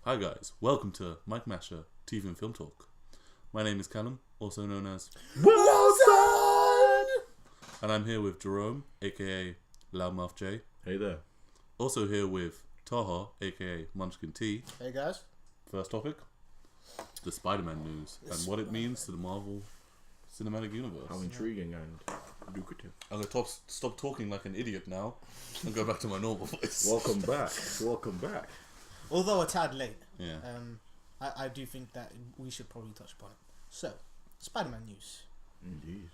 Hi guys, welcome to Mike Masher TV and Film Talk. My name is Callum, also known as Wilson! and I'm here with Jerome, aka Loudmouth J. Hey there. Also here with Taha, aka Munchkin T. Hey guys. First topic, the Spider-Man news and what it means to the Marvel Cinematic Universe. How intriguing and lucrative. I'm going to stop talking like an idiot now and go back to my normal voice. Welcome back. Welcome back. Although a tad late, Yeah. I do think that we should probably touch upon it. So, Spider-Man news. Indeed.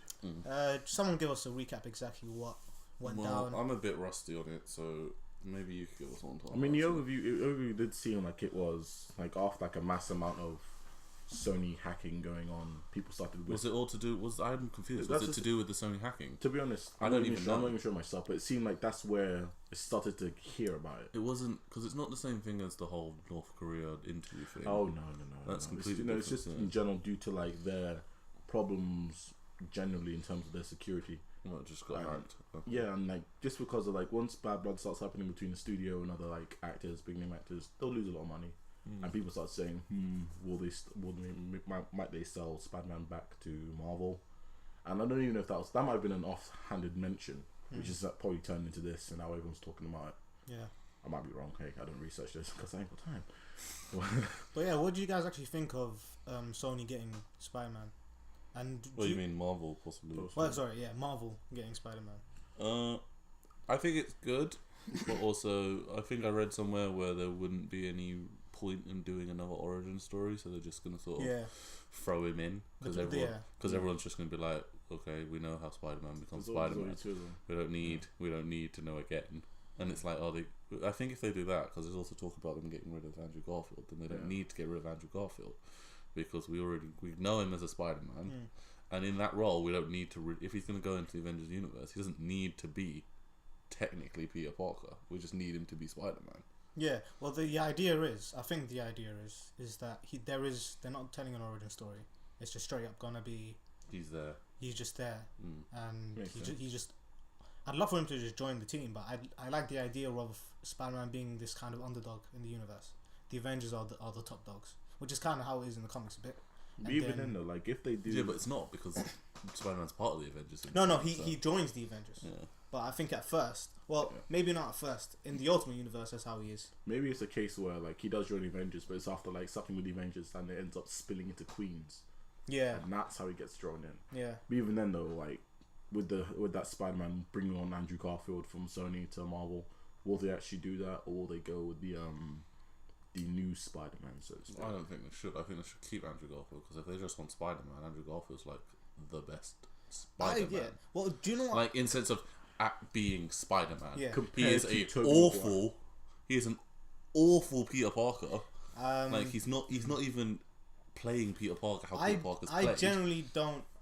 Someone give us a recap exactly what went down. I'm a bit rusty on it, so maybe you could give us one time. I mean, the overview did seem like it was like after like a mass amount of Sony hacking going on. People started with. Was it all to do? I'm confused. Was it to do with the Sony hacking? To be honest, I don't even know. I'm not even sure myself, but it seemed like that's where it started to hear about it. It wasn't because it's not the same thing as the whole North Korea interview thing. Oh no. That's completely It's just different, in general due to like their problems generally in terms of their security. Well, it just got hacked. Okay. Yeah, and like just because of like once bad blood starts happening between the studio and other like actors, big name actors, they'll lose a lot of money. And people start saying, might they sell Spider-Man back to Marvel? And I don't even know if that might have been an offhanded mention, which is probably turned into this, and now everyone's talking about it. Yeah. I might be wrong. Hey, I don't research this because I ain't got time. But yeah, what do you guys actually think of Sony getting Spider-Man? And What do you mean Marvel possibly? Marvel getting Spider-Man. I think it's good, but also I think I read somewhere where there wouldn't be any point in doing another origin story, so they're just gonna sort of throw him in because everyone's just gonna be like, okay, we know how Spider-Man becomes Spider-Man. We don't need to know again. And it's like, I think if they do that, because there's also talk about them getting rid of Andrew Garfield, then they don't need to get rid of Andrew Garfield because we know him as a Spider-Man, and in that role we don't need to. If he's gonna go into the Avengers universe, he doesn't need to be technically Peter Parker. We just need him to be Spider-Man. Yeah, well, the idea is that they're not telling an origin story. It's just straight up gonna be He's there. He's just there, and he just. I'd love for him to just join the team, but I like the idea of Spider-Man being this kind of underdog in the universe. The Avengers are the top dogs, which is kind of how it is in the comics a bit. But even then, though, like if they do, yeah, but it's not because Spider-Man's part of the Avengers. He joins the Avengers. Yeah. But I think at first, maybe not at first. In the Ultimate Universe, that's how he is. Maybe it's a case where like he does join the Avengers, but it's after like something with the Avengers, and it ends up spilling into Queens. Yeah, and that's how he gets drawn in. Yeah. But even then, though, like with that Spider-Man bringing on Andrew Garfield from Sony to Marvel, will they actually do that, or will they go with the new Spider-Man? So to speak? I don't think they should. I think they should keep Andrew Garfield because if they just want Spider-Man, Andrew Garfield's like the best Spider-Man. Well, do you know what? Like in sense of being Spider-Man. Yeah. He is an awful Peter Parker. Like he's not even playing Peter Parker how Peter Parker's played.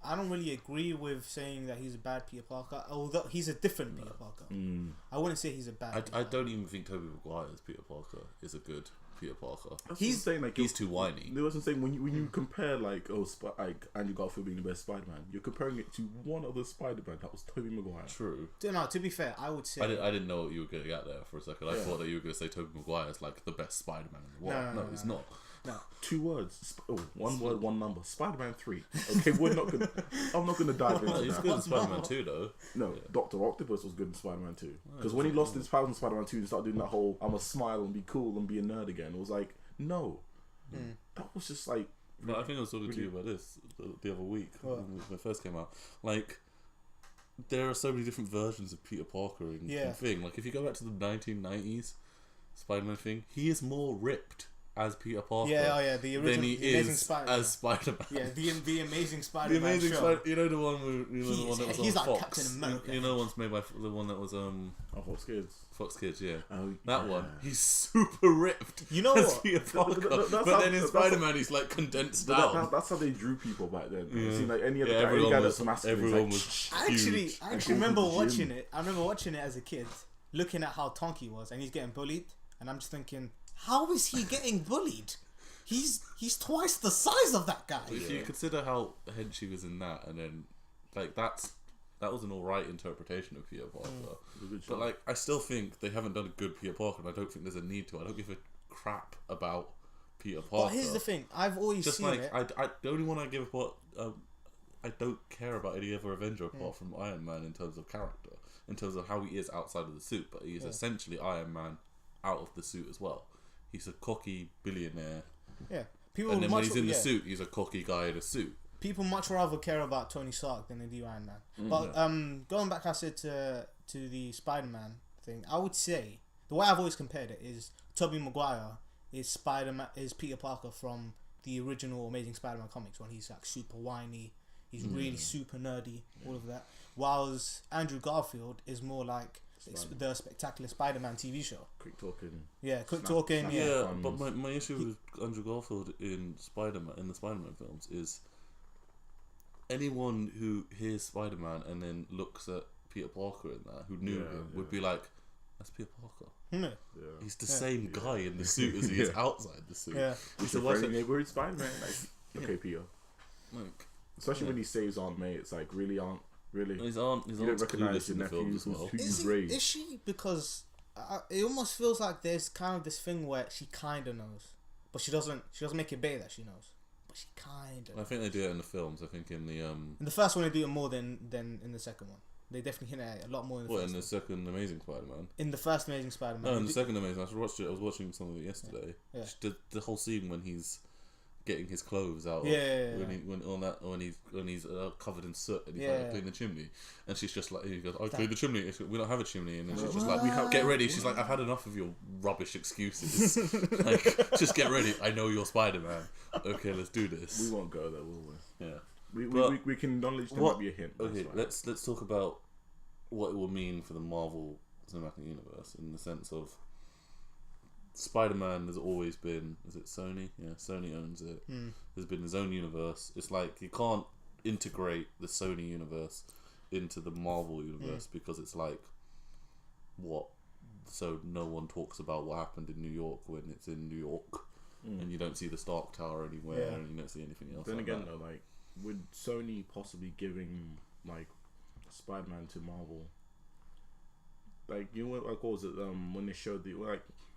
I don't really agree with saying that he's a bad Peter Parker, although he's a different Peter Parker. I wouldn't say he's a bad I don't even think Tobey Maguire's Peter Parker is a good Peter Parker. He's saying like he's too whiny. There was saying when you compare like Andrew Garfield being the best Spider-Man, you're comparing it to one other Spider-Man that was Tobey Maguire. True. No, to be fair, I would say I didn't know what you were going to get there for a second. I thought that you were going to say Tobey Maguire is like the best Spider-Man in the world. No, he's not. No. 2 words. One word, one number. Spider-Man 3. Okay, I'm not gonna dive into that. He's good in Spider-Man 2 though. No, Dr. Octopus was good in Spider-Man 2. Because when he lost his powers in Spider-Man 2 and started doing that whole "I'ma smile and be cool and be a nerd again," it was like, no. That was just like. But I think I was talking to you about this the other week when it first came out. Like, there are so many different versions of Peter Parker in thing. Like, if you go back to the 1990s Spider-Man thing, he is more ripped as Peter Parker the original, than he is as Spider-Man. Yeah, the Amazing Spider-Man. The Amazing Spider-Man. You know the one the one that was he's on like Fox. Captain America. You know one's made by the one that was Fox Kids. Fox Kids, yeah. Oh, that one. He's super ripped. You know as what? Peter Parker. But then in Spider-Man, he's like condensed down. That's how they drew people back then. Yeah. It seemed like any other guy that's masculine. Everyone was huge. I actually remember watching it. I remember watching it as a kid, looking at how Tonky was, and he's getting bullied, and I'm just thinking, how is he getting bullied? He's twice the size of that guy. If you consider how hench he was in that, and then like that was an alright interpretation of Peter Parker. But like, I still think they haven't done a good Peter Parker, and I don't think there's a need to. I don't give a crap about Peter Parker. But here's the thing: I've always just seen like it. the only one I give what I don't care about any other Avenger apart from Iron Man in terms of character, in terms of how he is outside of the suit. But he is essentially Iron Man out of the suit as well. He's a cocky billionaire. Yeah, and then when he's in the suit, he's a cocky guy in a suit. People much rather care about Tony Stark than they do Iron Man. But going back, I said to the Spider-Man thing, I would say the way I've always compared it is Tobey Maguire is Peter Parker from the original Amazing Spider-Man comics, when he's like super whiny, he's really super nerdy, all of that. Whilst Andrew Garfield is more like the Spectacular Spider-Man TV show. Quick talking. Yeah, quick talking. Yeah, but my issue with Andrew Garfield in the Spider-Man films is anyone who hears Spider-Man and then looks at Peter Parker in that, who knew him, would be like, that's Peter Parker. Yeah. He's the same guy in the suit as he is outside the suit. Yeah. He's a friendly neighborhood Spider-Man. Like, okay, Peter. Like, especially when he saves Aunt May, it's like, really, Aunt? Really? His aunt's clueless in the film as well. Is she? Because it almost feels like there's kind of this thing where she kind of knows, but she doesn't make it bare that she knows. But she kind of. I think they do it in the films. I think in the first one they do it more than in the second one. They definitely hint at it a lot more in the first in the second Amazing Spider-Man? In the first Amazing Spider-Man. No, in the second Amazing. I watched it. I was watching some of it yesterday. Yeah. The whole scene when he's getting his clothes out. When he's covered in soot and he's trying to clean the chimney, and she's just like, he goes, "I clean the chimney." We don't have a chimney, and then she's just like, "Get ready." She's like, "I've had enough of your rubbish excuses. Like, just get ready. I know you're Spider-Man. Okay, let's do this." We won't go there, will we? Yeah. We can acknowledge there might be a hint. Okay, let's talk about what it will mean for the Marvel Cinematic Universe in the sense of Spider-Man has always been, is it Sony? Yeah, Sony owns it. There's been his own universe. It's like you can't integrate the Sony universe into the Marvel universe because it's like, what? So no one talks about what happened in New York when it's in New York, and you don't see the Stark Tower anywhere, and you don't see anything else. Then again, though, like, would Sony possibly giving like Spider-Man to Marvel? Like, you know, like, what was it? When they showed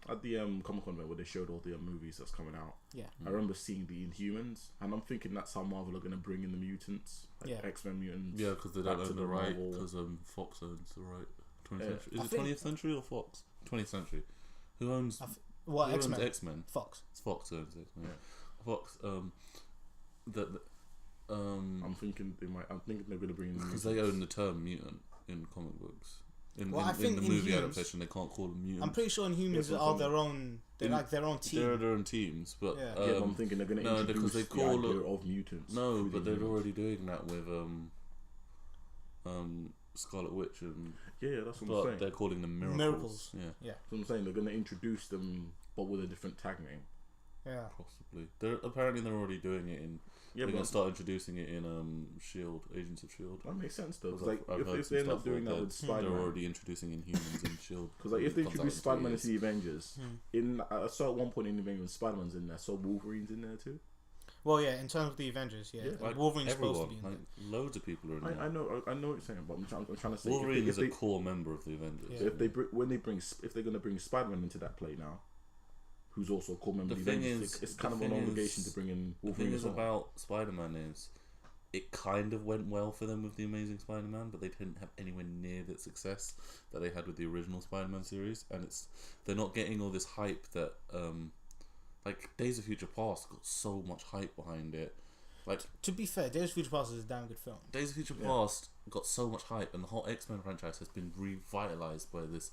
at the Comic-Con event where they showed all the movies that's coming out. Yeah, I remember seeing the Inhumans, and I'm thinking that's how Marvel are going to bring in the mutants, like X-Men mutants. Yeah, because they don't own the right, because Fox owns the right. 20th century. Is it 20th century or Fox? 20th century. Who owns X-Men? Owns X-Men? Fox. Fox owns it. Yeah. Fox. I'm thinking they're going to bring in because they own the term mutant in comic books. In the movie adaptation, they can't call them mutants. I'm pretty sure Inhumans are their own. They're like their own team. They're their own teams, but but I'm thinking they're going to introduce the idea of mutants. No, but they're already doing that with Scarlet Witch and that's what I'm saying. They're calling them miracles. Yeah. That's what I'm saying. They're going to introduce them, but with a different tag name. Yeah, possibly. They're already doing it in. They're going to start introducing it in Shield, Agents of Shield. That makes sense though. Like if they end up doing that with Spider-Man, they're already introducing Inhumans in Shield. Because like if they introduce Spider-Man into the Avengers, I saw at one point in the Avengers, Spider-Man's in there, so Wolverine's in there too. Well, yeah, in terms of the Avengers, like Wolverine's supposed to be in there. Loads of people are in there. I know what you're saying, but I'm trying to say Wolverine is a core member of the Avengers. So if they're going to bring Spider-Man into that play now, who's also a core member of the Avengers, it's kind of an obligation to bring in Wolverine. The thing is about Spider-Man is it kind of went well for them with the Amazing Spider-Man, but they didn't have anywhere near the success that they had with the original Spider-Man series, and they're not getting all this hype that like Days of Future Past got so much hype behind it. Like, to be fair, Days of Future Past is a damn good film. Days of Future Past got so much hype, and the whole X-Men franchise has been revitalized by this,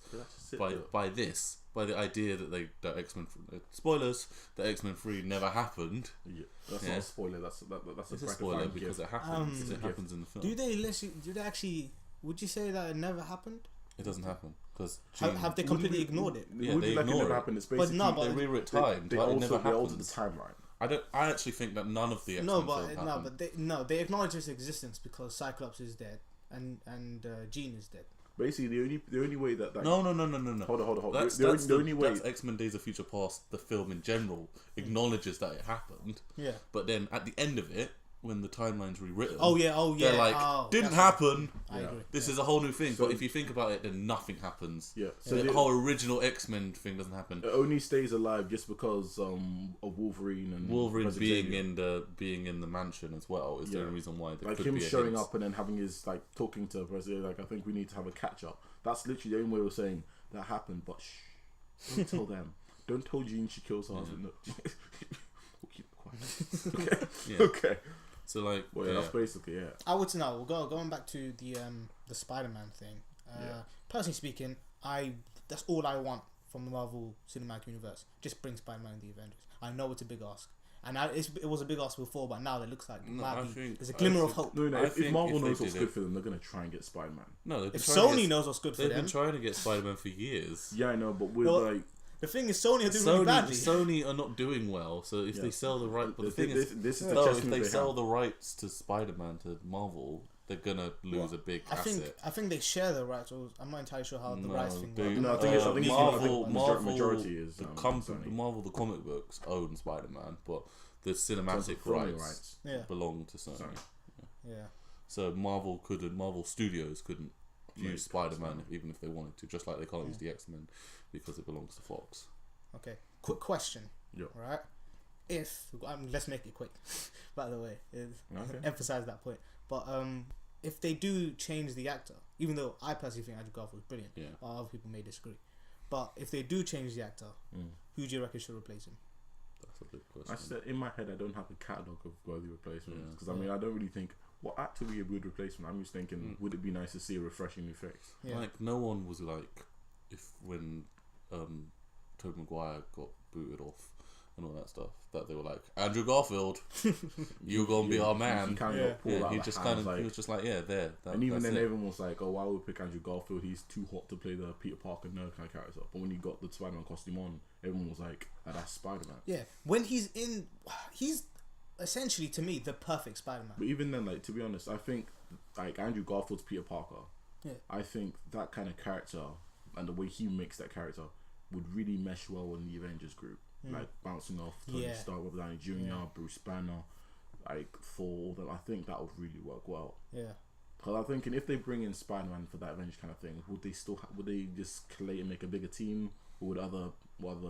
by the idea that X-Men spoilers, that X-Men 3 never happened. Yeah, that's not a spoiler. That's a spoiler because it happens. It happens in the film. Do they actually? Would you say that it never happened? It doesn't happen because have they completely ignored it? Yeah, they ignore it. It's basically they rewrote time. They altered the timeline. I actually think that none of the X-Men they acknowledge its existence because Cyclops is dead and Jean is dead. Basically, the only way that no. Hold on. The only way that's X-Men Days of Future Past, the film in general, acknowledges that it happened. Yeah. But then at the end of it, when the timeline's rewritten. Oh yeah. They're like, didn't happen. I agree. This is a whole new thing. So, but if you think about it, then nothing happens. Yeah. So the whole original X-Men thing doesn't happen. It only stays alive just because of Wolverine and being in the mansion as well is the only reason why. There like could him be showing up and then having his like talking to President. Like, I think we need to have a catch up. That's literally the only way of saying that happened. But shh, don't tell them. Don't tell Jean she kills her husband. No. We'll keep it quiet. Okay. Yeah. Okay. So like, that's basically I would say no. Going back to the Spider-Man thing. Personally speaking, that's all I want from the Marvel Cinematic Universe. Just bring Spider-Man in the Avengers. I know it's a big ask, and it was a big ask before, but now it looks like there's a glimmer of hope. No, if Marvel knows what's good for them, they're gonna try and get Spider-Man. No, if Sony knows what's good for them, they've been trying to get Spider-Man for years. Yeah, I know, but with the thing is, Sony are doing really badly. Sony are not doing well, so if they sell the rights... But the thing is, if they sell the rights to Spider-Man to Marvel, they're going to lose a big asset. I think they share the rights. I'm not entirely sure how the rights thing works. No, I think Marvel, majority is... Marvel, the comic books, own Spider-Man, but the cinematic rights belong to Sony. Yeah. So Marvel Studios couldn't use Spider-Man even if they wanted to, just like they can't use the X-Men because it belongs to Fox. Okay, quick question. Yeah. Right? Let's make it quick. By the way, emphasize that point. But if they do change the actor, even though I personally think Andrew Garfield is brilliant, other people may disagree. But if they do change the actor, who do you reckon should replace him? That's a big question. I said in my head I don't have a catalogue of worthy replacements because I don't really think what actor would be a good replacement. I'm just thinking, would it be nice to see a refreshing new face? Yeah. Like no one was like, when Tobey Maguire got booted off and all that stuff, that they were like, Andrew Garfield, you're gonna be our man. He just kind of he was just like, there. And even then, everyone was like, oh, why would we pick Andrew Garfield? He's too hot to play the Peter Parker nerd kind of character. But when he got the Spider-Man costume on, everyone was like, that's Spider-Man. Yeah, when he's essentially, to me, the perfect Spider-Man. But even then, like, to be honest, I think like Andrew Garfield's Peter Parker. Yeah. I think that kind of character and the way he makes that character would really mesh well in the Avengers group. Like bouncing off Tony Stark, Robert Downey Jr., Bruce Banner, like Thor. I think that would really work well. Yeah. Because I'm thinking if they bring in Spider-Man for that Avengers kind of thing, would they still would they just collate and make a bigger team, or would other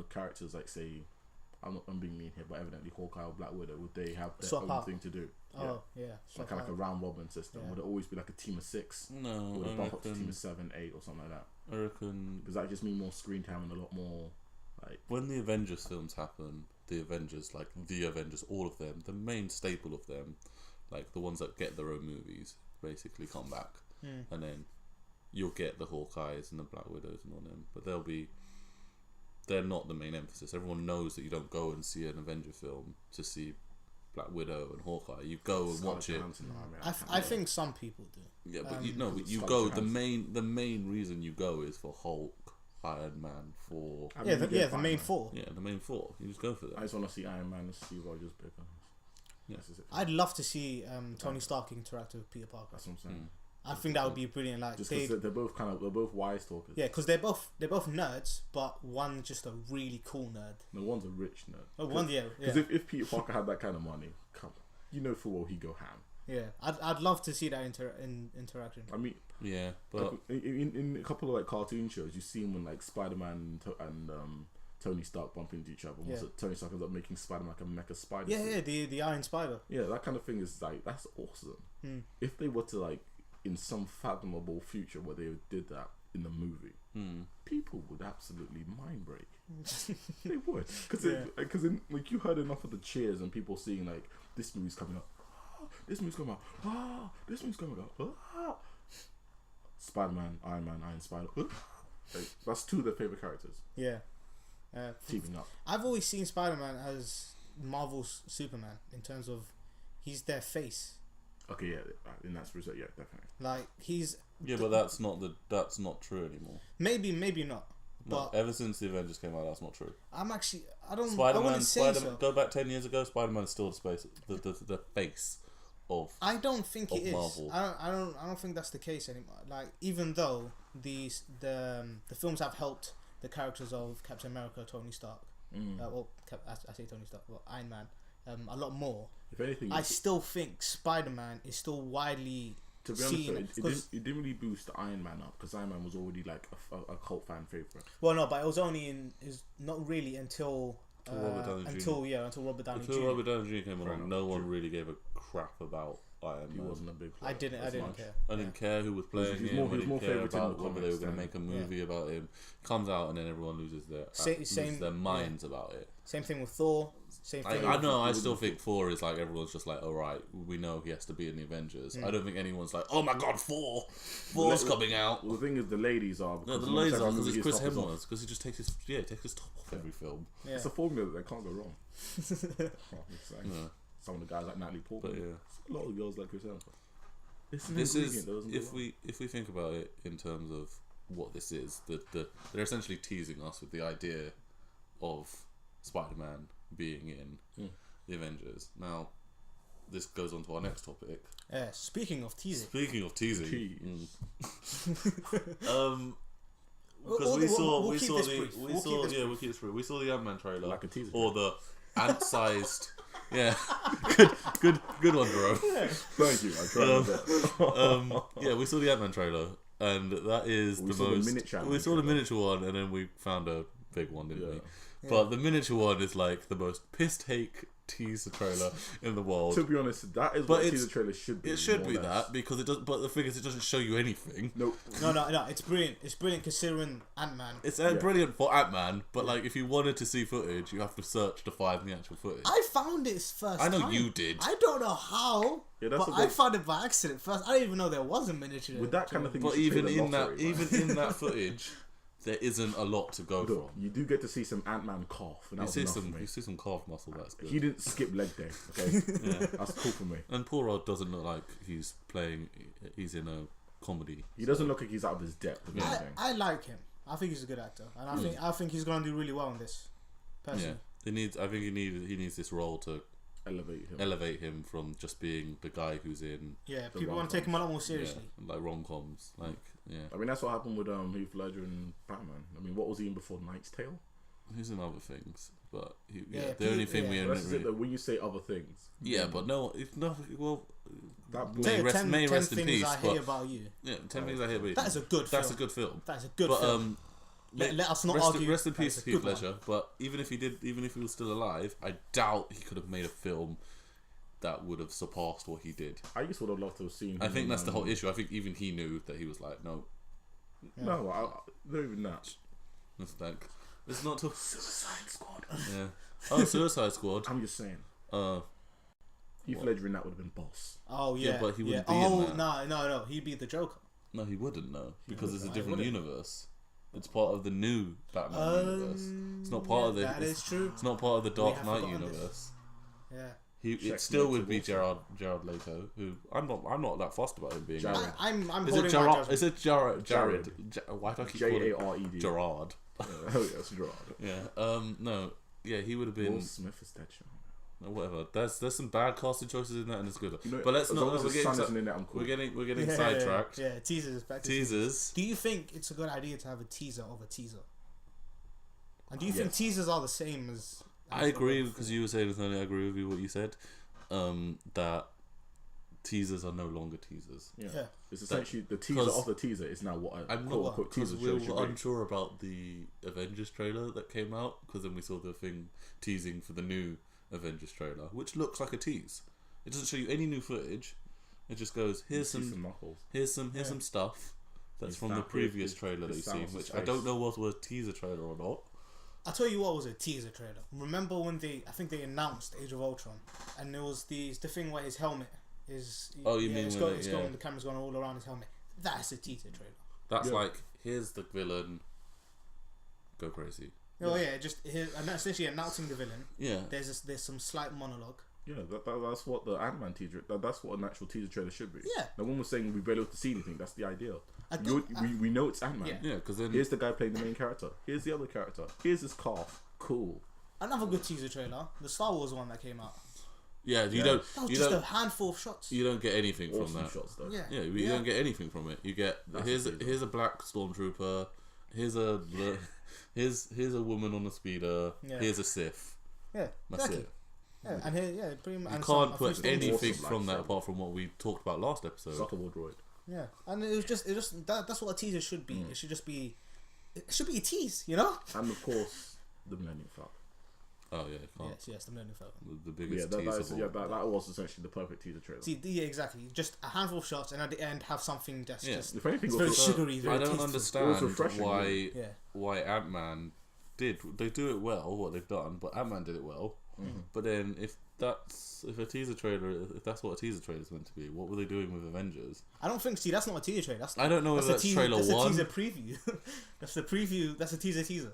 characters like say, I'm being mean here, but evidently Hawkeye or Black Widow, would they have their own thing to do? Oh yeah, like kind of like a round robin system. Yeah. Would it always be like a team of 6? No, or would it bump up to a team of 7, 8, or something like that? I reckon. Does that just mean more screen time and a lot more like when the Avengers films happen? The Avengers, all of them, the main staple of them, like the ones that get their own movies, basically come back, and then you'll get the Hawkeyes and the Black Widows and all them, but they're not the main emphasis. Everyone knows that you don't go and see an Avenger film to see Black Widow and Hawkeye. You go and watch it. I think some people do. Yeah, but you go. The main reason you go is for Hulk, Iron Man, for the main four. Yeah, the main four. You just go for that. I just want to see Iron Man and Steve Rogers bigger. Yeah. I'd love to see Tony Stark interact with Peter Parker. That's what I'm saying. I think that would be brilliant. Like just because they're both wise talkers. Yeah, because they're both nerds, but one's just a really cool nerd. No, one's a rich nerd. Oh, one, Because if Peter Parker had that kind of money, come on, you know full well he'd go ham. Yeah, I'd love to see that interaction. I mean, yeah, but like, in a couple of like cartoon shows, you see when like Spider-Man and Tony Stark bump into each other. Yeah. Tony Stark ends up making Spider-Man like a mecha spider. Yeah, the Iron Spider. Yeah, that kind of thing is like that's awesome. If they were to like in some fathomable future where they did that in the movie, people would absolutely mind break. They would, because like you heard enough of the cheers and people seeing like this movie's coming up. This movie's coming out. This movie's coming out. Spider-Man, Iron Man, Iron Spider. Like, that's two of their favorite characters. Yeah. Teaming up. I've always seen Spider-Man as Marvel's Superman in terms of he's their face. Okay, yeah, in that respect, yeah, definitely. Like he's. Yeah, but that's not true anymore. Maybe not. But ever since the Avengers came out, that's not true. I wouldn't say so. Go back 10 years ago, Spider-Man is still the face of. I don't think it is. Marvel. I don't think that's the case anymore. Like even though the films have helped the characters of Captain America, Tony Stark, I say Tony Stark, well, Iron Man, a lot more. If anything, I still think Spider-Man is still widely. To be honest, it didn't really boost Iron Man up because Iron Man was already like a cult fan favorite. Well, no, but it was only not really until Robert Downey Jr. Until Robert Downey Jr. Until Robert Downey Jr. came along, no one really gave a crap about Iron Man. He wasn't a big player. I didn't care. I didn't care who was playing him. I didn't care about whether they were going to make a movie about him. Comes out and then everyone loses their minds about it. Same thing with Thor. Same thing. I still think Thor is like everyone's just like, all right, we know he has to be in the Avengers. I don't think anyone's like, oh my god, Thor's coming out. Well, the thing is, the ladies are. No, the ladies are because it's Chris Hemsworth because he just takes his top off every film. Yeah. It's a formula that can't go wrong. Some of the guys like Natalie Portman. But yeah, a lot of girls like Chris Hemsworth. This is if we think about it in terms of what this is, they're essentially teasing us with the idea of Spider-Man being in the Avengers. Now, this goes on to our next topic. Speaking of teasing. Because we saw the Ant-Man trailer, like a teaser, or the ant-sized. Yeah, good one, Jerome. Yeah. Thank you. I tried we saw the Ant-Man trailer, and that is we saw the miniature one, and then we found a big one, didn't we? Yeah. But the miniature one is like the most piss-take teaser trailer in the world. To be honest, that is what a teaser trailer should be. It should be that because it does. But the thing is, it doesn't show you anything. Nope. No. It's brilliant. It's brilliant considering Ant-Man. It's brilliant for Ant-Man, but like if you wanted to see footage, you have to search to find the actual footage. I found it first. I know you did. I don't know how. Yeah, but I found it by accident first. I didn't even know there was a miniature. With that kind of thing, but even in that footage. There isn't a lot to go from. You do get to see some Ant-Man cough, and you see some calf muscle. That's good. He didn't skip leg day. Okay, that's cool for me. And Paul Rudd doesn't look like he's in a comedy. He doesn't look like he's out of his depth. I like him. I think he's a good actor, and I think he's gonna do really well in this. Personally. Yeah, he needs this role to elevate him from just being the guy who's in. Yeah, people want to take him a lot more seriously. Yeah, like rom-coms, like. Yeah. I mean, that's what happened with Heath Ledger and Batman. I mean, what was he in before Knight's Tale? He's in other things, but the only thing we when you say other things. Yeah, but no, well, that may rest in peace. 10 Things I Hate About You. Yeah, 10 Things I Hate About You. That is a good film. That's a good film. That's a good film. Let us not argue. Rest in peace, Heath Ledger. But even if he was still alive, I doubt he could have made a film that would have surpassed what he did. I just would have loved to have seen. I think that's the whole issue. I think even he knew that he was like, no, not even that. It's like it's not to Suicide Squad. Yeah. Oh, Suicide Squad. I'm just saying. Heath Ledger in that would have been boss. Oh yeah, but he wouldn't be in that. No, he'd be the Joker. No, he wouldn't. No, because it's a different universe. It's part of the new Batman universe. It's not part of the. That is true. It's not part of the Dark Knight universe. Yeah. It still would be Jared Leto, who I'm not that fussed about him being. Jared. I'm is it Gerard? Is it Jared? Why do I keep calling Jared? Gerard. Oh yes, Gerard. Yeah. No. Yeah, he would have been. Will Smith is dead. No, whatever. There's some bad casting choices in that, and it's good. But let's not. We're getting sidetracked. Yeah, teasers. Teasers. Do you think it's a good idea to have a teaser of a teaser? And do you think teasers are the same as? I agree because you were saying something. I agree with you what you said. That teasers are no longer teasers. Yeah. It's essentially the teaser of the teaser is now what a quote teaser should be. We were unsure about the Avengers trailer that came out because then we saw the thing teasing for the new Avengers trailer, which looks like a tease. It doesn't show you any new footage. It just goes here's some stuff that's from the previous trailer that you've seen, which I don't know was a teaser trailer or not. I'll tell you what was a teaser trailer. Remember when I think they announced Age of Ultron, and there was the thing where his helmet is. The camera's going all around his helmet. That's a teaser trailer. That's like here's the villain. Go crazy. Oh yeah, just essentially announcing the villain. Yeah. There's some slight monologue. Yeah, that's what the Ant-Man teaser. That's what an actual teaser trailer should be. Yeah. No one was saying we barely able to see anything. That's the idea. We know it's Ant-Man. Yeah, because then here's the guy playing the main character. Here's the other character. Here's his cough. Cool. Another good teaser trailer, the Star Wars one that came out. Yeah, you don't. That was just a handful of shots. You don't get anything from that. Shots, though. Yeah, you don't get anything from it. You get here's a black stormtrooper. Here's a woman on a speeder. Yeah. Here's a Sith. Yeah, that's it. Yeah, and here, pretty much. You can't put anything from that apart from what we talked about last episode. Subtle droid. Yeah, and it was just that's what a teaser should be. It should just be, it should be a tease, you know. And of course, the Millennium Falcon. Oh yeah, yes, the Millennium Falcon. The biggest teaser. That was essentially the perfect teaser trailer. See, yeah, exactly. Just a handful of shots, and at the end have something that's just if anything, it's very sugary. Very I don't understand why Ant-Man did. They do it well, what they've done, but Ant-Man did it well. Mm-hmm. But then if that's what a teaser trailer is meant to be, what were they doing with Avengers? I don't think. See, that's not a teaser trailer. I don't know if that's trailer one. That's a teaser preview. That's the preview. That's a teaser.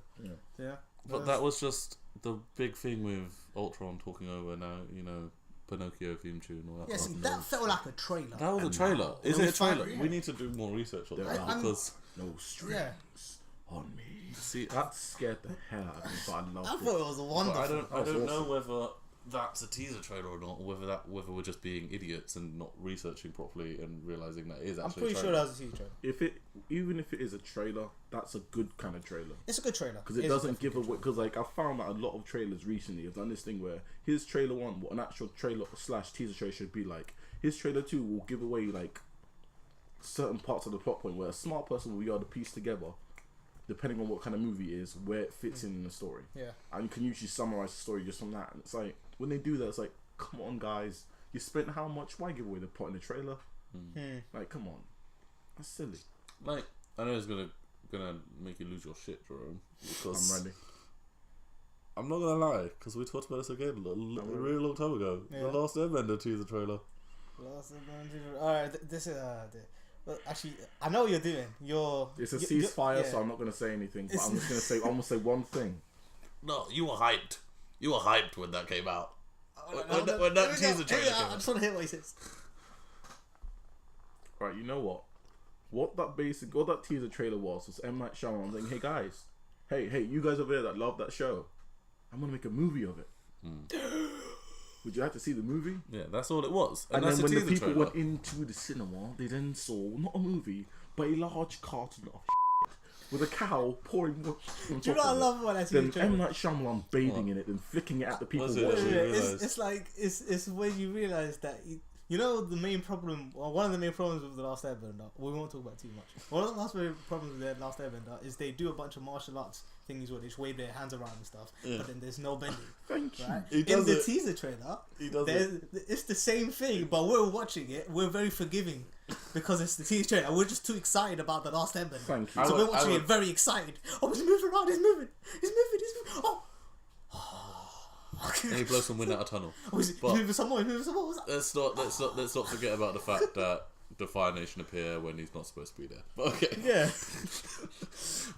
Yeah. But that was just the big thing with Ultron talking over now. You know, Pinocchio theme tune. All that. Yeah, see, that felt like a trailer. That was a trailer. Is it a trailer? We need to do more research on that because no strings on me. See, that scared the hell out of me, but I loved it. I thought it was wonderful. I don't know whether that's a teaser trailer or not, or whether we're just being idiots and not researching properly and realizing that it is actually. I'm pretty sure that's a teaser trailer. Even if it is a trailer, that's a good kind of trailer. It's a good trailer because it doesn't give away. Because like I found that a lot of trailers recently have done this thing where his trailer one, what an actual trailer / teaser trailer should be like. His trailer 2 will give away like certain parts of the plot point where a smart person will be able to piece together, depending on what kind of movie it is, where it fits in the story. Yeah. And you can usually summarize the story just from that. And it's like, when they do that, it's like, come on, guys. You spent how much? Why give away the plot in the trailer? Like, come on. That's silly. Like, I know it's gonna make you lose your shit, Jerome. Because I'm ready. I'm not gonna lie, because we talked about this again a really long time ago. Yeah. The Last Airbender teaser trailer. Alright, this is... Well, actually, I know what you're doing. It's a ceasefire, so I'm not going to say anything. But I'm just going to say one thing. No, you were hyped. You were hyped when that came out. When that teaser trailer came out. I just want to hear what he says. Right, you know what? What that teaser trailer was M. Night Shyamalan saying, hey guys, hey, you guys over there that love that show, I'm going to make a movie of it. Would you like to see the movie? Yeah, that's all it was. And then when the people went into the cinema, they then saw not a movie, but a large carton of with a cow pouring water on top. Do you know what I love when I see the trailer? M. Night Shyamalan bathing in it and flicking it at the people watching. It's like it's when you realise that you know the main problem, or one of the main problems with The Last Airbender. We won't talk about it too much. One of the main problems with The Last Airbender is they do a bunch of martial arts things where they just wave their hands around and stuff, but then there's no bending. Thank you. Right? In the teaser trailer, it's the same thing, but we're watching it. We're very forgiving because it's the teaser trailer. We're just too excited about The Last Airbender. Thank you. So we're watching it very excited. Oh, he's moving around. He's moving. Oh. And he blows some wind out a tunnel. He's moving some more. Let's not forget about the fact that the Fire Nation appear when he's not supposed to be there. But okay. Yeah.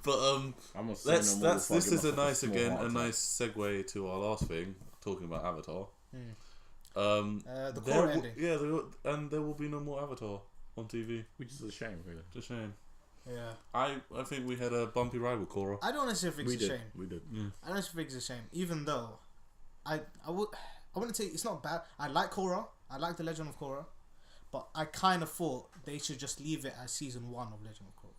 But this is a nice segue to our last thing, talking about Avatar. The Korra ending. Yeah, and there will be no more Avatar on TV, which is a shame, really. It's a shame. Yeah. I think we had a bumpy ride with Korra. I don't necessarily think it's a shame. We did. Yeah. I don't necessarily think it's a shame, even though I wouldn't say it's not bad. I like Korra. I like the Legend of Korra. But I kind of thought they should just leave it as season 1 of Legend of Korra.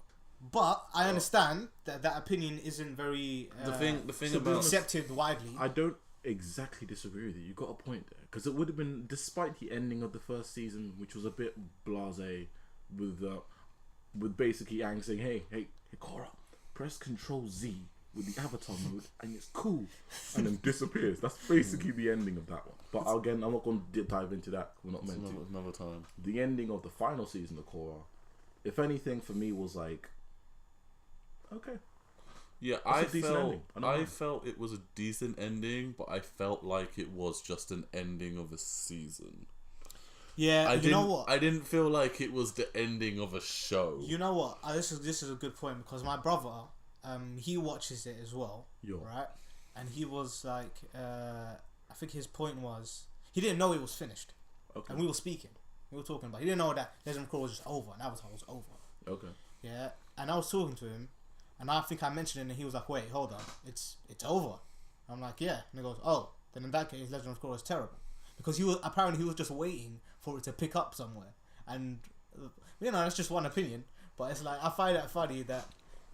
But I understand that opinion isn't very the thing about accepted widely. I don't exactly disagree with you. You got a point there, because it would have been, despite the ending of the first season, which was a bit blasé, with basically Aang saying, "Hey, Korra, press Control Z with the Avatar mode, and it's cool," and then disappears. That's basically the ending of that one. But again, I'm not going to dive into that. We're not meant to. Another time. The ending of the final season of Korra, if anything, for me was like, okay. Yeah, I felt it was a decent ending, but I felt like it was just an ending of a season. Yeah, you know what? I didn't feel like it was the ending of a show. You know what? This is a good point, because my brother, he watches it as well, right? And he was like, I think his point was, he didn't know it was finished. Okay. And we were speaking. We were talking about it. He didn't know that Legend of Korra was just over and Avatar was over. Okay. Yeah. And I was talking to him, and I think I mentioned it, and he was like, wait, hold on. It's over. I'm like, yeah. And he goes, oh, then in that case, Legend of Korra is terrible. Because he was just waiting for it to pick up somewhere. And, that's just one opinion. But it's like, I find it funny that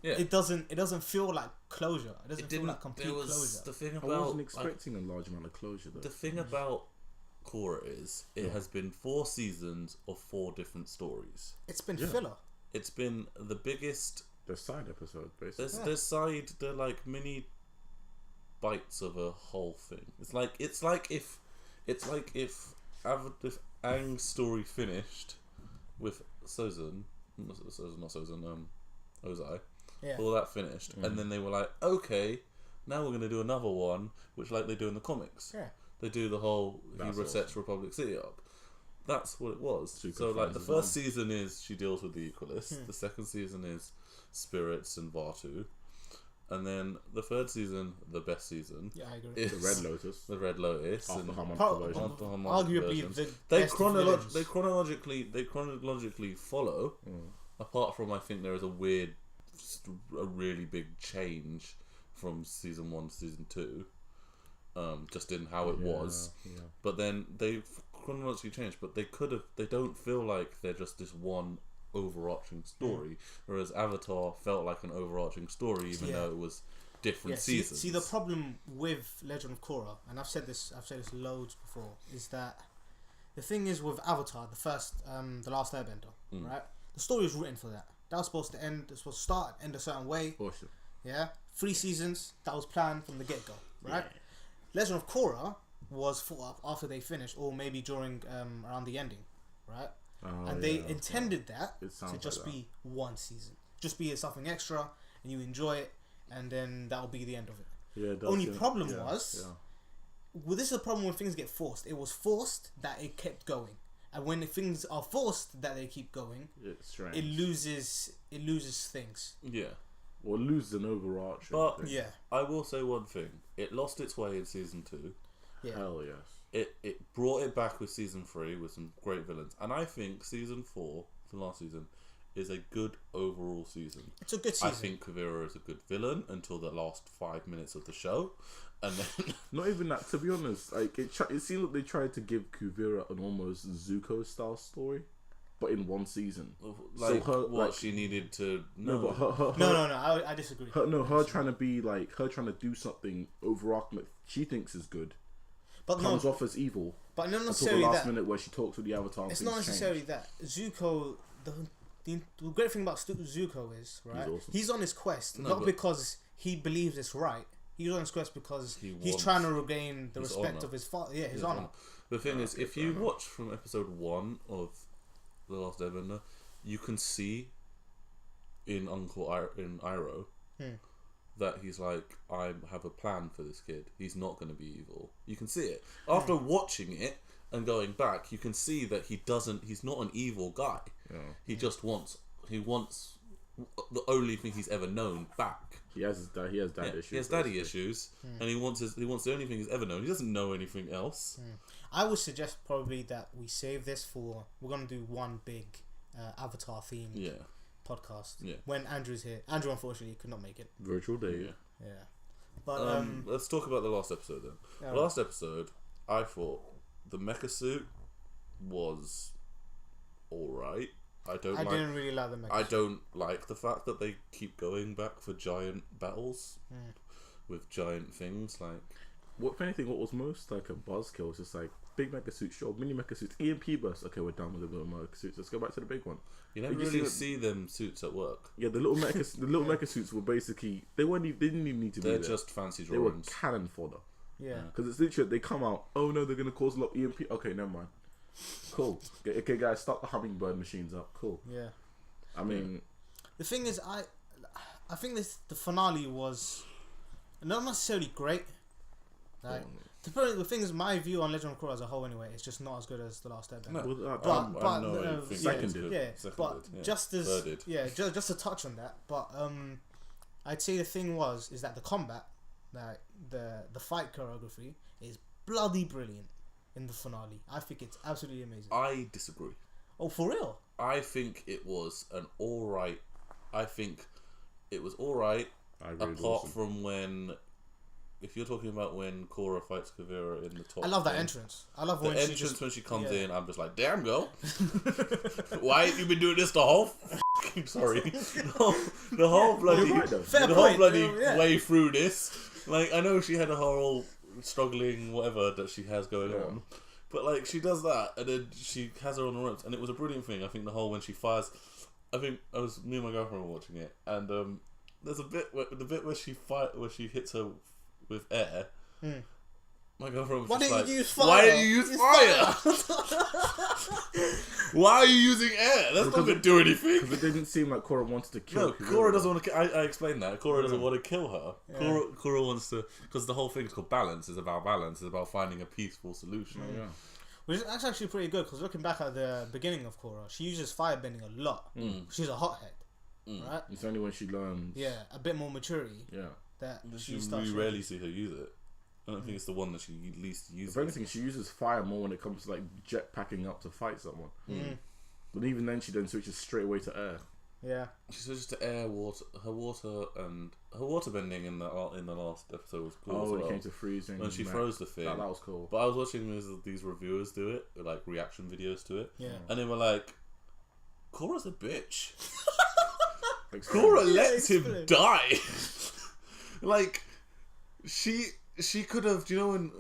it doesn't feel like closure. It doesn't feel like complete closure. The thing about, I wasn't expecting a large amount of closure though. The thing about Korra is it has been 4 seasons of 4 different stories. It's been filler. It's been the biggest. They're side episodes, basically. They're like mini bites of a whole thing. It's like if Aang's story finished with Ozai. Yeah. All that finished, and then they were like, okay, now we're gonna do another one, which like they do in the comics. Yeah. They do the whole he resets Republic City up. That's what it was. So like the first season is she deals with the Equalists. The second season is Spirits and Vaatu. And then the third season, the best season, I agree. Is the Red Lotus. The Red Lotus. After Harmon arguably they chronologically follow. Apart from, I think there is a really big change from season 1 to season 2. Just in how it was. Yeah. But then they chronologically changed, but they don't feel like they're just this one overarching story, whereas Avatar felt like an overarching story, even though it was different seasons. See, the problem with Legend of Korra, and I've said this loads before, is that the thing is with Avatar, the Last Airbender, right? The story was written for that. That was supposed to end. It was supposed to start and end a certain way. Awesome. Yeah, 3 seasons. That was planned from the get go, right? Yeah. Legend of Korra was thought up after they finished, or maybe during around the ending, right? And they intended that to just be 1 season, just be something extra, and you enjoy it, and then that'll be the end of it. Yeah. Only problem was, well, this is a problem when things get forced. It was forced that it kept going, and when things are forced that they keep going, it's strange. It loses things. Yeah. Or loses an overarching. But thing. I will say one thing: it lost its way in season 2. Yeah. Hell yes. It brought it back with season 3 with some great villains, and I think season 4, the last season, is a good overall season. It's a good season. I think Kuvira is a good villain until the last 5 minutes of the show, and then not even that. To be honest, like it seemed like they tried to give Kuvira an almost Zuko style story, but in 1 season. Like so she needed to know. No, but her no, I disagree. Her trying to do something overarching that she thinks is good. But comes off as evil. But not necessarily until the last minute where she talks with the Avatar. It's not necessarily that. Zuko, the great thing about Zuko is, right? He's on his quest, not because he believes it's right. He's on his quest because he's trying to regain the respect of his father. Yeah, his honor. The thing is, if you watch from episode 1 of The Last Airbender, you can see in Iroh that he's like, I have a plan for this kid. He's not going to be evil. You can see it. After watching it and going back, you can see that he's not an evil guy. Yeah. He wants the only thing he's ever known back. He has daddy issues. He has daddy issues, and he wants the only thing he's ever known. He doesn't know anything else. I would suggest probably that we save this for, we're going to do one big Avatar themed podcast when Andrew's here. Andrew unfortunately could not make it. Virtual day. Yeah. But let's talk about the last episode then. The last episode, I thought the mecha suit was alright. I didn't really like the mecha suit. I don't like the fact that they keep going back for giant battles with giant things. Like, if anything, what was most like a buzzkill was just like big mecha suits, sure, mini mecha suits, EMP burst. Okay, we're done with the little mecha suits. Let's go back to the big one. You never really see them suits at work. Yeah, the little mecha suits were basically they didn't even need to be there. They're just fancy They drawings. were cannon fodder. Yeah, because it's literally they come out. Oh no, they're gonna cause a lot of EMP. Okay, never mind. Cool. Okay, guys, start the hummingbird machines up. Cool. Yeah. I mean, the thing is, I think the finale was not necessarily great. Like, the thing is, my view on Legend of Korra as a whole, anyway, is just not as good as the Last Airbender. Just to touch on that. But I'd say the thing is that the combat, like the fight choreography, is bloody brilliant in the finale. I think it's absolutely amazing. I disagree. Oh, for real? I think it was an alright. I think it was alright. Apart from when. If you're talking about when Korra fights Kuvira in the top, I love that entrance. I love when she comes in. I'm just like, damn, girl, why ain't you been doing this the whole Sorry, the whole bloody way through this. Like, I know she had a whole struggling whatever that she has going on, but like she does that and then she has her on the ropes, and it was a brilliant thing. I think the whole when she fires, I think me and my girlfriend were watching it, and there's a bit where she hits her with air. My girlfriend was Why just didn't like, you use fire? "Why didn't you use fire? Why are you using air? That's not going to do anything." Because it didn't seem like Korra wanted to kill her. No, Korra doesn't want to. I explained that. Korra doesn't want to kill her. Yeah. Korra wants to, because the whole thing is called balance. It's about balance. It's about finding a peaceful solution. Yeah. Which is actually pretty good, because looking back at the beginning of Korra, she uses firebending a lot. She's a hothead, right? It's only when she learns. Yeah, a bit more maturity. Yeah. That she rarely see her use it. I don't think it's the one that she least uses. If anything, she uses fire more when it comes to like jetpacking up to fight someone. But even then, she then switches straight away to air. Yeah, she switches to air, water. Her water bending in the last episode was cool. Oh, as when well. it came to freezing. When she froze the thing, that was cool. But I was watching these reviewers do it, like reaction videos to it. Yeah, and they were like, "Korra's a bitch." Korra lets him die. Like she could have. Do you know when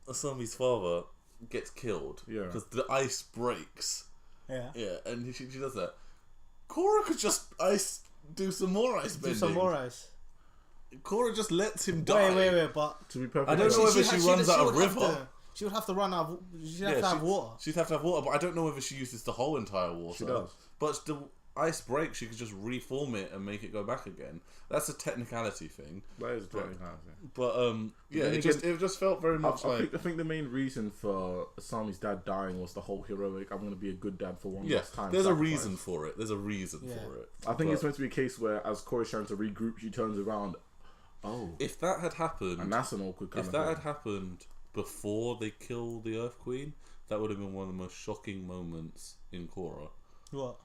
Asami's father gets killed? Yeah. Because the ice breaks. Yeah. Yeah, and she does that. Korra could just do some more ice bending. Do some more ice. Korra just lets him die. Wait, but to be perfect, I don't know whether she runs out of river. She would have to run out. She'd have to have water. She'd have to have water, but I don't know whether she uses the whole entire water. She does. But the ice breaks, she could just reform it and make it go back again. That's a technicality thing. That is a technicality. But yeah, it just felt very much like. I think the main reason for Asami's dad dying was the whole heroic. I'm going to be a good dad for one last time. There's a reason for it. There's a reason for it. I think it's meant to be a case where, as Korra's trying to regroup, she turns around. Oh, if that had happened, and that's an awkward kind of. If that had happened before they kill the Earth Queen, that would have been one of the most shocking moments in Korra. What?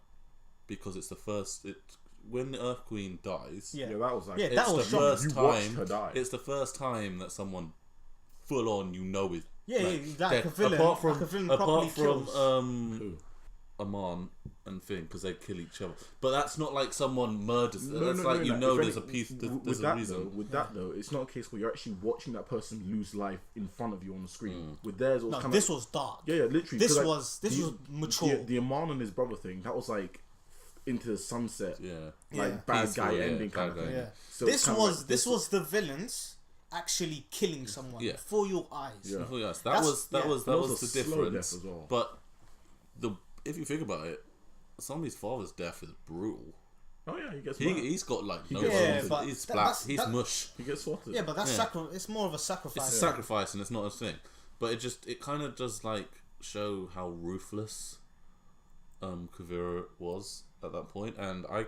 Because it's the first. When the Earth Queen dies, that was like that was the first you time. Watched her die. It's the first time that someone full on is like a villain. Apart from Aman and Finn, because they kill each other. But that's not like someone murders. There's a piece. There's a reason. With that though, it's not a case where you're actually watching that person lose life in front of you on the screen. With theirs, this was dark. Yeah, literally. This was mature. The Aman and his brother thing, that was like into the sunset. Bad peaceful, guy ending kind of thing. Yeah. So this was the villains actually killing someone before your eyes. Yeah. Before your eyes. That was the difference. As well. But if you think about it, Asami's father's death is brutal. Oh yeah, he gets. He's got like no. But he's splat. He's mush. He gets swatted. Yeah, but that's it's more of a sacrifice. It's a sacrifice, and it's not a thing. But it kind of does like show how ruthless Kuvira was at that point, and I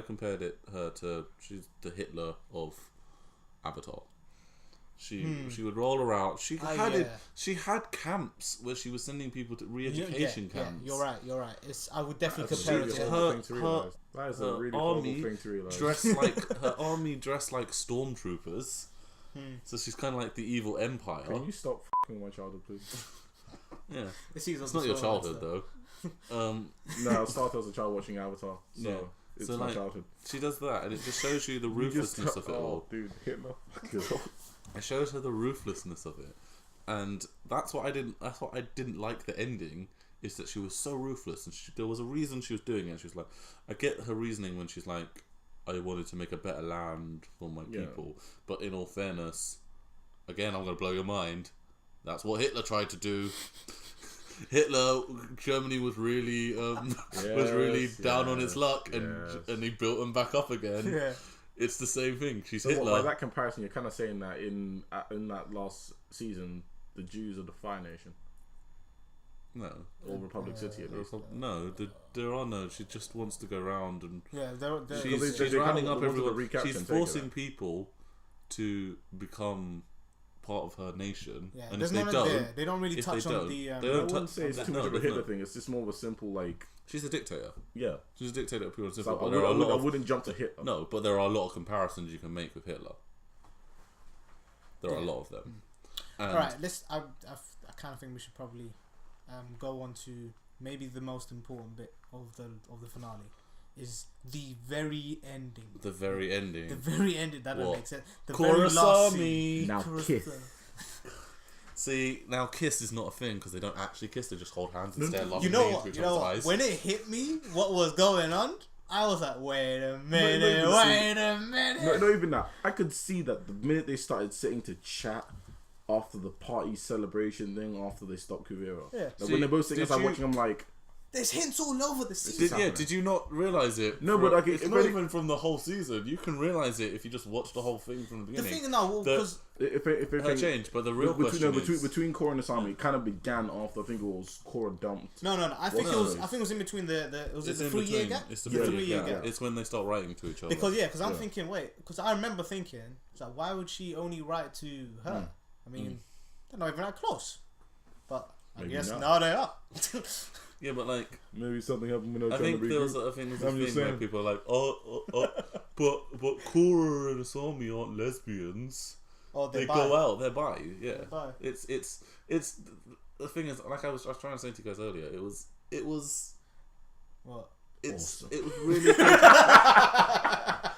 compared her to she's the Hitler of Avatar. She would roll around. She had camps where she was sending people to re-education camps. You're right. I would definitely compare it to her. That is a really horrible thing to realise. Her army dressed like stormtroopers. So she's kind of like the evil empire. Can you stop f***ing my childhood, please? Yeah, it's not your childhood though. No, I started as a child watching Avatar, so it's my childhood. She does that, and it just shows you the ruthlessness of it all. Dude, Hitler. It shows her the ruthlessness of it, and that's what I didn't like the ending. Is that she was so ruthless, and there was a reason she was doing it. She was like, I get her reasoning when she's like, I wanted to make a better land for my people, but in all fairness, again, I'm gonna blow your mind. That's what Hitler tried to do. Germany was really down on its luck, and he built them back up again. Yeah. It's the same thing. She's Hitler. By that comparison, you're kind of saying that in that last season, the Jews are the Fire Nation. No, or Republic City at least. No, there are no. She just wants to go around and she's rounding up everyone. She's forcing people to become part of her nation, and if they don't really touch on the. I wouldn't say it's too much of a Hitler thing. It's just more of a simple like. She's a dictator. Yeah, she's a dictator. Pure and simple. I wouldn't jump to Hitler. No, but there are a lot of comparisons you can make with Hitler. There are a lot of them. All right, I kind of think we should probably go on to maybe the most important bit of the finale. is the very ending. The very ending. The very ending. That doesn't make sense. The Korra very last scene. Now kiss. See, now kiss is not a thing because they don't actually kiss. They just hold hands and stare lovingly into each other's eyes. When it hit me, what was going on? I was like, wait a minute, wait a minute. Not even that. I could see that the minute they started sitting to chat after the party celebration thing, after they stopped Kuvira. Yeah. Like when they're both sitting, I'm watching, I'm like, there's hints all over the season. Did you not realise it? No, but like it's not even from the whole season. You can realise it if you just watch the whole thing from the beginning. The thing now, because if it changed, but the real question is between Korra and Asami, it kind of began after I think it was Korra dumped. No. I think it was in between the 3 year gap. It's the 3 year gap. It's when they start writing to each other. Because I'm thinking, because I remember thinking, it's like, why would she only write to her? I mean, they're not even that close. But I guess now they are. Yeah, but like maybe something happened when I was trying to regroup. I think there's a thing where people are like, but Korra and Asami aren't lesbians. Oh, they go out, they're bi. Yeah, it's the thing is, like I was trying to say to you guys earlier, it was what? Awesome. It was really good. I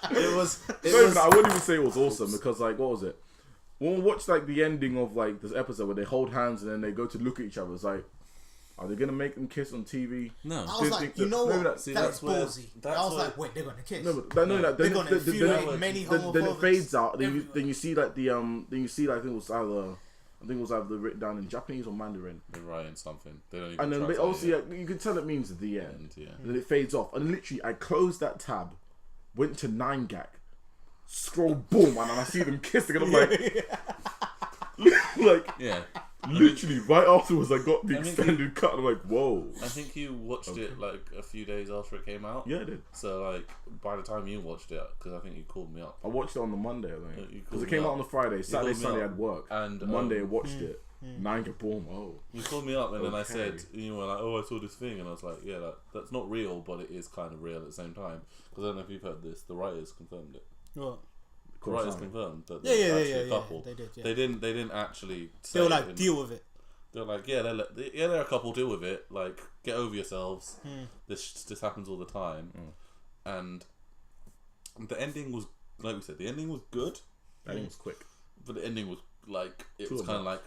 wouldn't even say it was awesome because like what was it? When we watch like the ending of like this episode where they hold hands and then they go to look at each other, it's like, are they gonna make them kiss on TV? No. I was like, you know what? That's ballsy. I was like, wait, they're gonna kiss. No, but they're gonna infuriate many homophobes. Then it fades out. Then you see like the I think it was either written down in Japanese or Mandarin. They're writing something. They don't even. And then obviously you can tell it means the end. Yeah. And then it fades off. And literally, I closed that tab, went to 9gag, scroll, boom, and then I see them kissing, and I'm like, yeah. Literally, right afterwards, I got the extended cut. I'm like, whoa. I think you watched it like a few days after it came out. Yeah, I did. So, like, by the time you watched it, because I think you called me up. I watched it on the Monday, I think. Because it came out on the Friday. Saturday, Sunday, I had work. And Monday, I watched it. 9gag, boom, oh. You called me up, and then I said, you were like, oh, I saw this thing. And I was like, yeah, that's not real, but it is kind of real at the same time. Because I don't know if you've heard this. The writers confirmed it. What? The writers confirmed that they're a couple. They did, yeah. They didn't actually say they were like, deal with it. They're like, they're a couple, deal with it. Like, get over yourselves. This happens all the time. And the ending was, like we said, the ending was good. The ending was quick. But the ending was like, it was kind of like,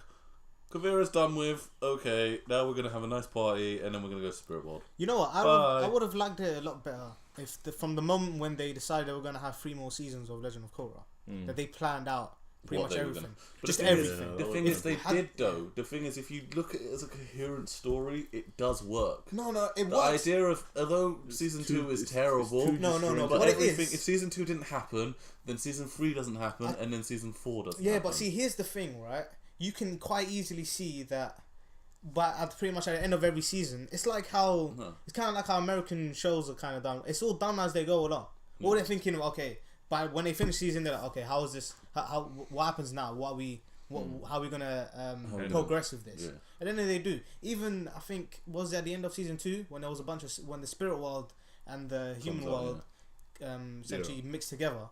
Kavira's done with, okay, now we're going to have a nice party and then we're going to go to Spirit World. You know what? I would have liked it a lot better if from the moment when they decided they were going to have 3 more seasons of Legend of Korra, that they planned out pretty much everything. Just everything. The thing is, they did though. The thing is, if you look at it as a coherent story, it does work. No, it works. The idea of, although season 2 is terrible, but everything, if season 2 didn't happen, then season 3 doesn't happen, and then season 4 doesn't happen. Yeah, but see, here's the thing, right? You can quite easily see that, but pretty much at the end of every season, it's like how it's kind of like how American shows are kind of done. It's all done as they go along. All they're thinking, okay. But when they finish season, they're like, okay, how is this? How what happens now? How are we gonna progress with this? Yeah. And then they do. Even I think was at the end of season 2 when there was a bunch of when the spirit world and the human world essentially mixed together.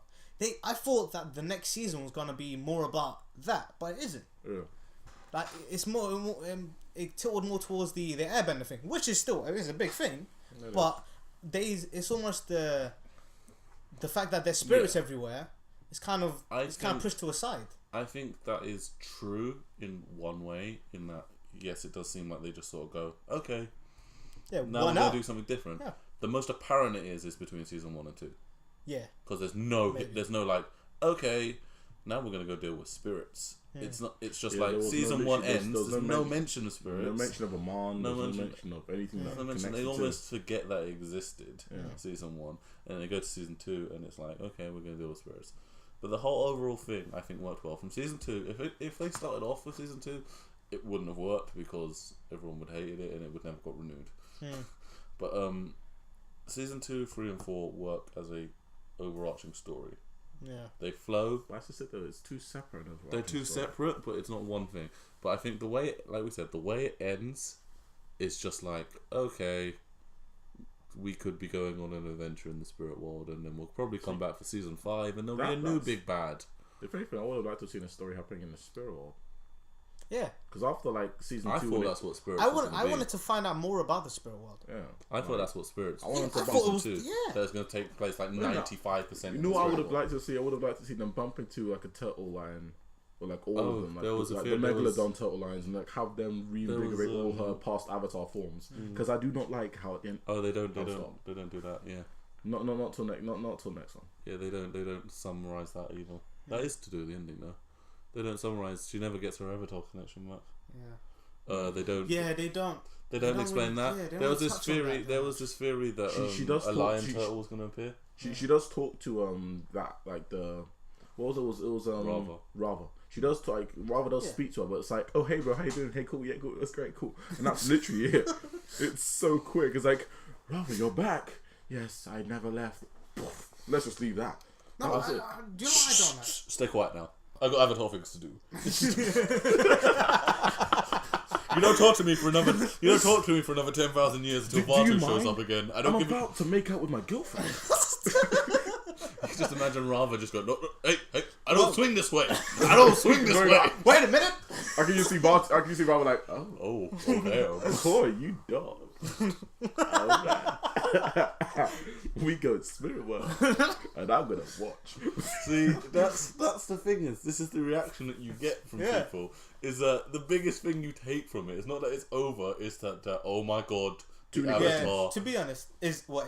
I thought that the next season was gonna be more about that, but it isn't. Yeah. Like it's more it tilted more towards the airbender thing, which is still a big thing, but it's almost the fact that there's spirits everywhere is kind of pushed to a side. I think that is true in one way, in that yes, it does seem like they just sort of go, okay, now we're gonna do something different. Yeah. The most apparent it is between season 1 and 2. Yeah, because there's no like, okay, now we're gonna go deal with spirits. It's not. It's just like season 1 ends. There's no mention of spirits. No mention of a man. No mention of anything that connects. They almost forget that existed. Season 1, and then they go to season 2, and it's like, okay, we're gonna deal with spirits. But the whole overall thing, I think, worked well. From season 2, if they started off with season 2, it wouldn't have worked because everyone would hated it and it would never got renewed. But season 2, 3, and 4 work as a overarching story. Yeah, they flow. But as I said though, it's two separate. They're two separate, but it's not one thing. But I think the way, like we said, the way it ends is just like, okay, we could be going on an adventure in the spirit world, and then we'll probably come back for season 5, and there'll be a new big bad. If anything, I would have liked to have seen a story happening in the spirit world. Yeah. Because after like season 2, I thought that's what Spirits. I wanted to find out more about the spirit world. Yeah. I thought that's what Spirits. I wanted to bump into. Yeah. That was going to take place like 95%. You know what I would have liked to see? I would have liked to see them bump into like a turtle lion. Or like all of them, like, there was like the Megalodon turtle lions, and like have them reinvigorate all her past Avatar forms. Because I do not like how. They don't do that. Yeah. Not till next one. Yeah, they don't summarize that either. That is to do with the ending though. They don't summarize. She never gets her Avatar connection back. Yeah. They don't. Yeah, they don't. They don't explain that. There was this theory. There was this theory that she does a lion turtle was going to appear. She does talk to that like the what was it? It was Rava. She does talk, like Rava does speak to her, but it's like, oh hey bro, how you doing? Hey cool, yeah cool, that's great, cool. And that's literally it. It's so quick. It's like, Rava, you're back. Yes, I never left. Let's just leave that. No, do you know what I don't like? Stay quiet now. I've got Avatar things to do. You don't talk to me for another 10,000 years until Vatu shows up again. I'm about to make out with my girlfriend. You can just imagine Rava just going, no, hey, I don't swing this way. I don't swing this way. Wait a minute. I can just see Rava like, oh damn. Boy, you dog. We go to Spirit World, and I'm gonna watch. See, that's the thing is, this is the reaction that you get from people. Is that the biggest thing you take from it? It's not that it's over. It's that oh my god. Avatar. To be honest, is bi.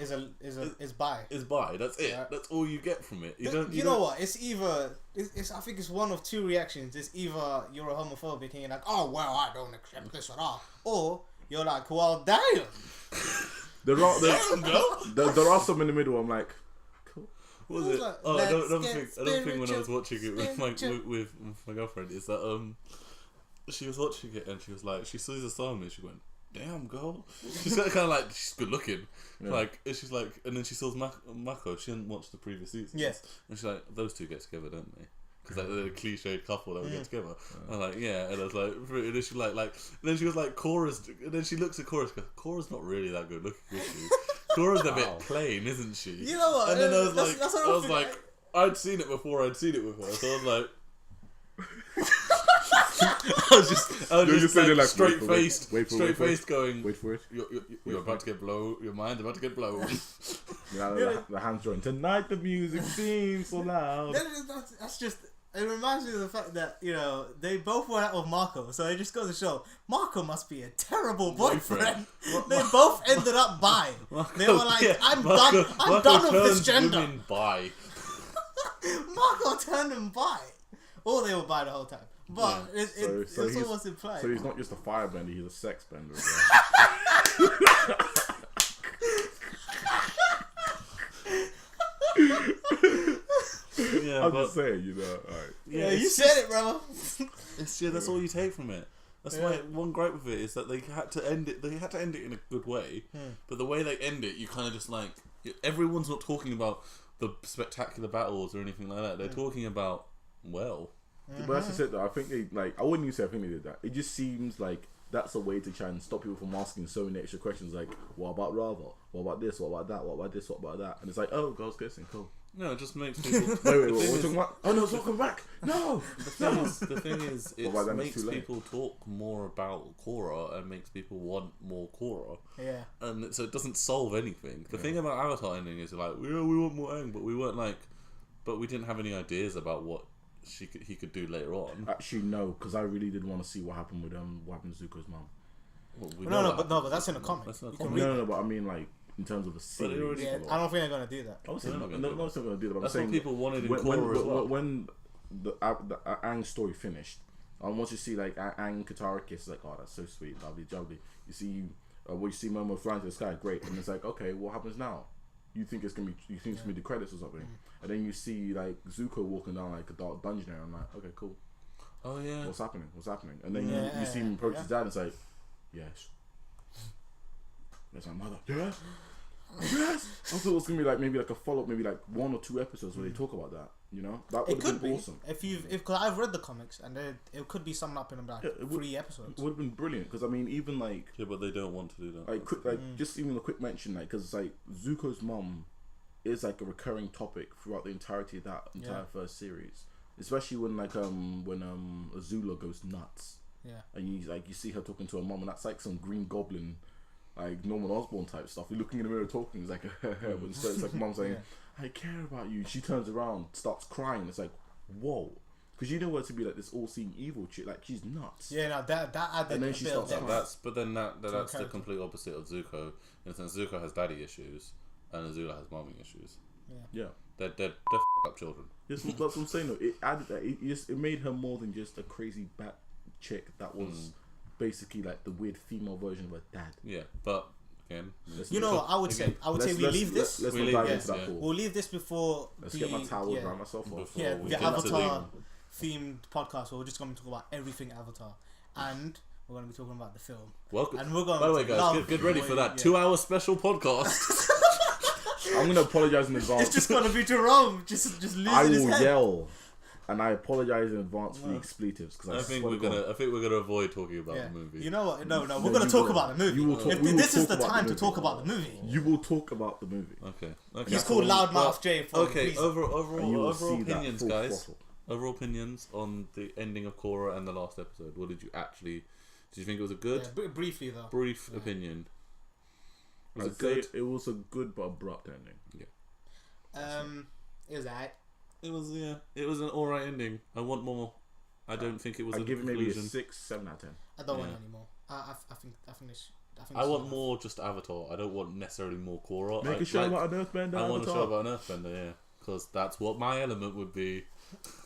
Is bi. That's it. Yeah. That's all you get from it. You know what? It's either. I think it's one of two reactions. It's either you're a homophobic and you're like, oh well, I don't accept this at all, or you're like, well, damn. There are some in the middle. I'm like, cool. What was it? Like, I don't think when I was watching it with my girlfriend is that she was watching it and she was like, she sees a song and she went, damn girl. She's kind of like, she's good looking. Yeah. Like, and she's like, and then she saw Mako. She didn't watch the previous seasons. Yes. And she's like, those two get together, don't they? Because like they're a cliched couple that would get together. And I'm like, yeah. And I was like, and then she like, and then she was like, Korra's. And then she looks at Korra. Goes, Korra's not really that good looking, is she? Korra's a bit plain, isn't she? You know what? And then I was like, I'd seen it before. I'd seen it with her, so I was like. I was just like, straight faced going. Wait for it. You're about to get blown. Your mind's about to get blown. The hands drawing. Tonight the music seems so loud. That's just. It reminds me of the fact that they both went out with Marco, so it just goes to show Marco must be a terrible boyfriend. They both ended up bi. They were like, I'm done with this gender. Bi. Marco turned him bi. Or they were bi the whole time. But it's almost implied. So he's not just a firebender, he's a sex bender as well. I'm just saying, alright. Yeah, you said it, brother. That's all you take from it. That's why one gripe with it is that they had to end it. They had to end it in a good way, but the way they end it, you kind of just like everyone's not talking about the spectacular battles or anything like that. They're talking about But that's just it though. I think I wouldn't even say I think they did that. It just seems like that's a way to try and stop people from asking so many extra questions like, what about Rava? What about this? What about that? What about this? What about that? And it's like, oh, girls kissing, cool. No, it just makes people... wait, what are we talking about? Oh no, it's not coming back! No! The thing is it makes people talk more about Korra and makes people want more Korra. Yeah. And so it doesn't solve anything. The thing about Avatar ending is like, we want more Aang, but we weren't like... But we didn't have any ideas about what he could do later on. Actually, no, because I really did want to see what happened with Zuko's mum. Well, but that's in the comic. No, but I mean like in terms of the series. I don't think they're gonna do that. Obviously, they're not gonna do that. But that's I'm saying what people wanted in Korra as well. When the Aang story finished, once you see like Aang Katara kiss, like, oh, that's so sweet, lovely, jubbly. You see, you see Momo flying to the sky, great, and it's like, okay, what happens now? You think it's gonna be the credits or something, and then you see like Zuko walking down like a dark dungeon area. I'm like, okay, cool. Oh yeah. What's happening? And then you see him approach his dad and it's like, yes. There's my mother. Yes. Yes. I thought it was gonna be like maybe like a follow up, maybe like 1 or 2 episodes where they talk about that. That would have been awesome. Because I've read the comics and it could be summed up in about 3 episodes. It would have been brilliant because I mean even like but they don't want to do that. Like just even a quick mention because it's like Zuko's mum is like a recurring topic throughout the entirety of that entire first series, especially when Azula goes nuts Yeah. And you see her talking to her mom, and that's like some Green Goblin, like Norman Osborn type stuff. You're looking in the mirror talking, it's like but instead it's like mom saying, I care about you. She turns around, starts crying. It's like, whoa. Because you know her to be like this all-seeing evil chick, like she's nuts. Yeah, no, that added. And then she starts. That's the complete opposite of Zuko. In a sense, Zuko has daddy issues, and Azula has mommy issues. Yeah. They're f***ed up children. That's what I'm saying though. It added that. It made her more than just a crazy bat chick that was basically like the weird female version of her dad. Yeah, but again, you know what I would say? I would say we leave this. Let's not dive into that. We'll leave this before. Let's get my towel around myself. The Avatar themed podcast where we're just going to talk about everything Avatar, and we're going to be talking about the film. Welcome. And we're going. By the way, guys, get ready for that 2-hour special podcast. I'm going to apologize in advance. It's just going to be Jerome just losing his head. I will yell, and I apologize in advance for the expletives because I think we're gonna avoid talking about the movie. You know what? No, we're going to talk about the movie. This is the time to talk about the movie. You will talk about the movie. Okay. He's called Loudmouth J. Overall opinions, guys. Overall opinions on the ending of Korra and the last episode. What did you actually? Did you think it was a good? Yeah, briefly though. Brief opinion. Was it good? It was a good but abrupt ending. Yeah. It was alright. It was an alright ending. I want more. I don't think it was. I'd give it maybe a 6, 7 out of 10. I don't want any more. I think I want more just Avatar. I don't want necessarily more Korra. Make a show about an Earthbender. I want a show about an Earthbender, yeah, because that's what my element would be.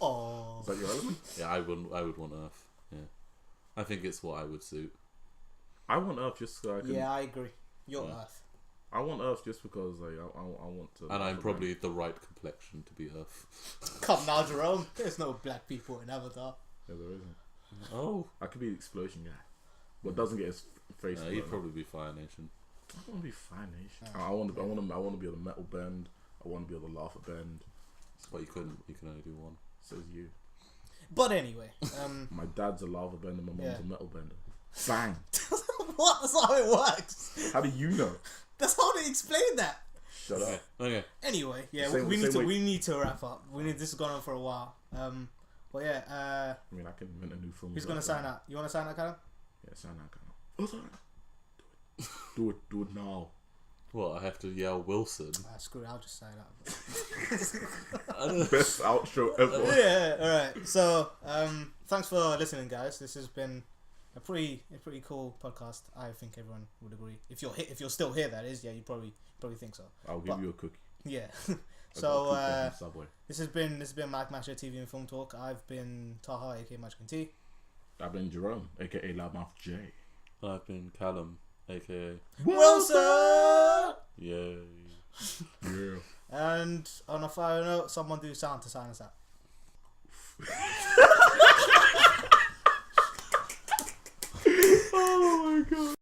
Oh, is that your element? Yeah, I would want Earth. Yeah, I think it's what I would suit. I want Earth just so I can. Yeah, I agree. You're Earth. I want Earth just because like I want to. And I'm probably the right complexion to be Earth. Come now, Jerome. There's no black people in Avatar. Yeah, there isn't. Oh, I could be the explosion guy, but doesn't get his face. He'd probably be Fire Nation. I want to be Fire Nation. I want to be on the metal bend. I want to be on the lava bend. But you couldn't. You can only do one. Says you. But anyway, my dad's a lava bender. My mom's a metal bender. Bang. What? That's not how it works. How do you know? That's how they explain that. Shut up. Okay. Anyway, yeah, we need to wrap up. This has gone on for a while. But yeah. I mean, I can invent a new film. Who's gonna sign out? You wanna sign out, Callum? Yeah, sign out, Callum. Do it. Do it now. What? I have to yell Wilson. Screw it. I'll just sign out. Best outro ever. Yeah. All right. So, thanks for listening, guys. This has been a pretty cool podcast. I think everyone would agree. If you're still here, that is. Yeah, you probably think so. I'll give you a cookie. Yeah. So this has been Mike Masher TV and Film Talk. I've been Taha, aka Munchkin T. I've been Jerome, aka Loudmouth J. I've been Callum, aka Wilson. Yay. Yeah. And on a final note, someone do sound to sign us out. Oh my god.